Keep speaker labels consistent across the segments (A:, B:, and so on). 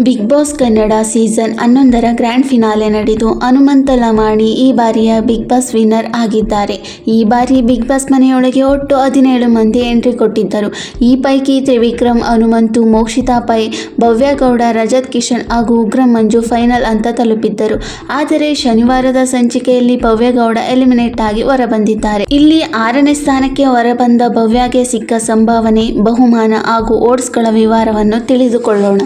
A: Big boss Kannada season 11ರ grand finale ನಡೆದು ಹನುಮಂತ ಲಮಾಣಿ ಈ ಬಾರಿಯ ಬಿಗ್ ಬಾಸ್ ವಿನ್ನರ್ ಆಗಿದ್ದಾರೆ. ಈ ಬಾರಿ ಬಿಗ್ ಬಾಸ್ ಮನೆಯೊಳಗೆ ಒಟ್ಟು 17 ಮಂದಿ ಎಂಟ್ರಿ ಕೊಟ್ಟಿದ್ದರು. ಈ ಪೈಕಿ ತ್ರಿವಿಕ್ರಮ್, ಹನುಮಂತು, ಮೋಕ್ಷಿತಾ ಪೈ, ಭವ್ಯ ಗೌಡ, ರಜತ್ ಕಿಶನ್ ಹಾಗೂ ಉಗ್ರ ಮಂಜು ಫೈನಲ್ ಹಂತ ತಲುಪಿದ್ದರು. ಆದರೆ ಶನಿವಾರದ ಸಂಚಿಕೆಯಲ್ಲಿ ಭವ್ಯ ಗೌಡ ಎಲಿಮಿನೇಟ್ ಆಗಿ ಹೊರಬಂದಿದ್ದಾರೆ. ಇಲ್ಲಿ 6ನೇ ಸ್ಥಾನಕ್ಕೆ ಹೊರಬಂದ ಭವ್ಯಗೆ ಸಿಕ್ಕ ಸಂಭಾವನೆ, ಬಹುಮಾನ ಹಾಗೂ ಓಟ್ಸ್ಗಳ ವಿವರವನ್ನು ತಿಳಿದುಕೊಳ್ಳೋಣ.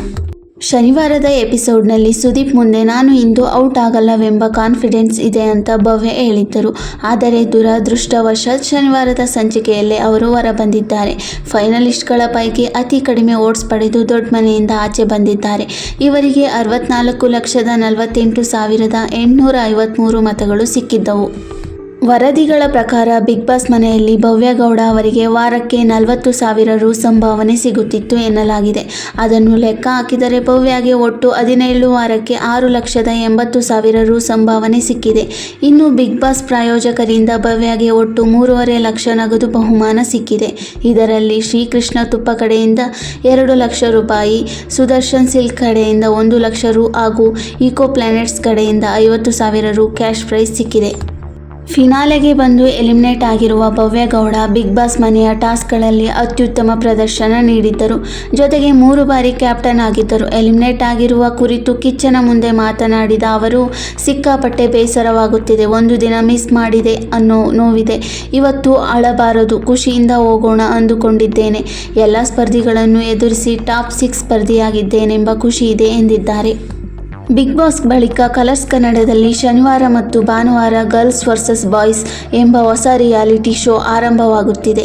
A: ಶನಿವಾರದ ಎಪಿಸೋಡ್ನಲ್ಲಿ ಸುದೀಪ್ ಮುಂದೆ ನಾನು ಇಂದು ಔಟ್ ಆಗಲ್ಲವೆಂಬ ಕಾನ್ಫಿಡೆನ್ಸ್ ಇದೆ ಅಂತ ಭವ್ಯ ಹೇಳಿದ್ದರು. ಆದರೆ ದುರದೃಷ್ಟವಶಾತ್ ಶನಿವಾರದ ಸಂಚಿಕೆಯಲ್ಲೇ ಅವರು ಹೊರಬಂದಿದ್ದಾರೆ. ಫೈನಲಿಸ್ಟ್ಗಳ ಪೈಕಿ ಅತಿ ಕಡಿಮೆ ಓಟ್ಸ್ ಪಡೆದು ದೊಡ್ಡ ಮನೆಯಿಂದ ಆಚೆ ಬಂದಿದ್ದಾರೆ. ಇವರಿಗೆ 64,48,853 ಮತಗಳು ಸಿಕ್ಕಿದ್ದವು. ವರದಿಗಳ ಪ್ರಕಾರ ಬಿಗ್ ಬಾಸ್ ಮನೆಯಲ್ಲಿ ಭವ್ಯ ಗೌಡ ಅವರಿಗೆ ವಾರಕ್ಕೆ 40,000 ರು ಸಂಭಾವನೆ ಸಿಗುತ್ತಿತ್ತು ಎನ್ನಲಾಗಿದೆ. ಅದನ್ನು ಲೆಕ್ಕ ಹಾಕಿದರೆ ಭವ್ಯಗೆ ಒಟ್ಟು 17 ವಾರಕ್ಕೆ 6,80,000 ರು ಸಂಭಾವನೆ ಸಿಕ್ಕಿದೆ. ಇನ್ನು ಬಿಗ್ ಬಾಸ್ ಪ್ರಾಯೋಜಕರಿಂದ ಭವ್ಯಗೆ ಒಟ್ಟು 3.5 ಲಕ್ಷ ನಗದು ಬಹುಮಾನ ಸಿಕ್ಕಿದೆ. ಇದರಲ್ಲಿ ಶ್ರೀಕೃಷ್ಣ ತುಪ್ಪ ಕಡೆಯಿಂದ 2 ಲಕ್ಷ ರೂಪಾಯಿ, ಸುದರ್ಶನ್ ಸಿಲ್ಕ್ ಕಡೆಯಿಂದ 1 ಲಕ್ಷ ರು ಹಾಗೂ ಇಕೋ ಪ್ಲಾನೆಟ್ಸ್ ಕಡೆಯಿಂದ 50,000 ರು ಕ್ಯಾಶ್ ಪ್ರೈಸ್ ಸಿಕ್ಕಿದೆ. ಫಿನಾಲೆಗೆ ಬಂದು ಎಲಿಮಿನೇಟ್ ಆಗಿರುವ ಭವ್ಯ ಗೌಡ ಬಿಗ್ ಬಾಸ್ ಮನೆಯ ಟಾಸ್ಕ್ಗಳಲ್ಲಿ ಅತ್ಯುತ್ತಮ ಪ್ರದರ್ಶನ ನೀಡಿದ್ದರು. ಜೊತೆಗೆ 3 ಬಾರಿ ಕ್ಯಾಪ್ಟನ್ ಆಗಿದ್ದರು. ಎಲಿಮಿನೇಟ್ ಆಗಿರುವ ಕುರಿತು ಕಿಚ್ಚನ ಮುಂದೆ ಮಾತನಾಡಿದ ಅವರು, ಸಿಕ್ಕಾಪಟ್ಟೆ ಬೇಸರವಾಗುತ್ತಿದೆ. ಒಂದು ದಿನ ಮಿಸ್ ಮಾಡಿದೆ ಅನ್ನೋ ನೋವಿದೆ. ಇವತ್ತು ಅಳಬಾರದು, ಖುಷಿಯಿಂದ ಹೋಗೋಣ ಅಂದುಕೊಂಡಿದ್ದೇನೆ. ಎಲ್ಲ ಸ್ಪರ್ಧಿಗಳನ್ನು ಎದುರಿಸಿ ಟಾಪ್ 6 ಸ್ಪರ್ಧಿಯಾಗಿದ್ದೇನೆಂಬ ಖುಷಿ ಇದೆ ಎಂದಿದ್ದಾರೆ. ಬಿಗ್ ಬಾಸ್ ಬಳಿಕ ಕಲರ್ಸ್ ಕನ್ನಡದಲ್ಲಿ ಶನಿವಾರ ಮತ್ತು ಭಾನುವಾರ ಗರ್ಲ್ಸ್ ವರ್ಸಸ್ ಬಾಯ್ಸ್ ಎಂಬ ಹೊಸ ರಿಯಾಲಿಟಿ ಶೋ ಆರಂಭವಾಗುತ್ತಿದೆ.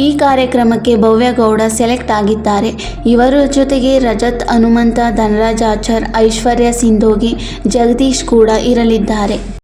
A: ಈ ಕಾರ್ಯಕ್ರಮಕ್ಕೆ ಭವ್ಯ ಗೌಡ ಸೆಲೆಕ್ಟ್ ಆಗಿದ್ದಾರೆ. ಇವರ ಜೊತೆಗೆ ರಜತ್, ಹನುಮಂತ, ಧನರಾಜ್ ಆಚಾರ್, ಐಶ್ವರ್ಯ ಸಿಂಧೋಗಿ, ಜಗದೀಶ್ ಕೂಡ ಇರಲಿದ್ದಾರೆ.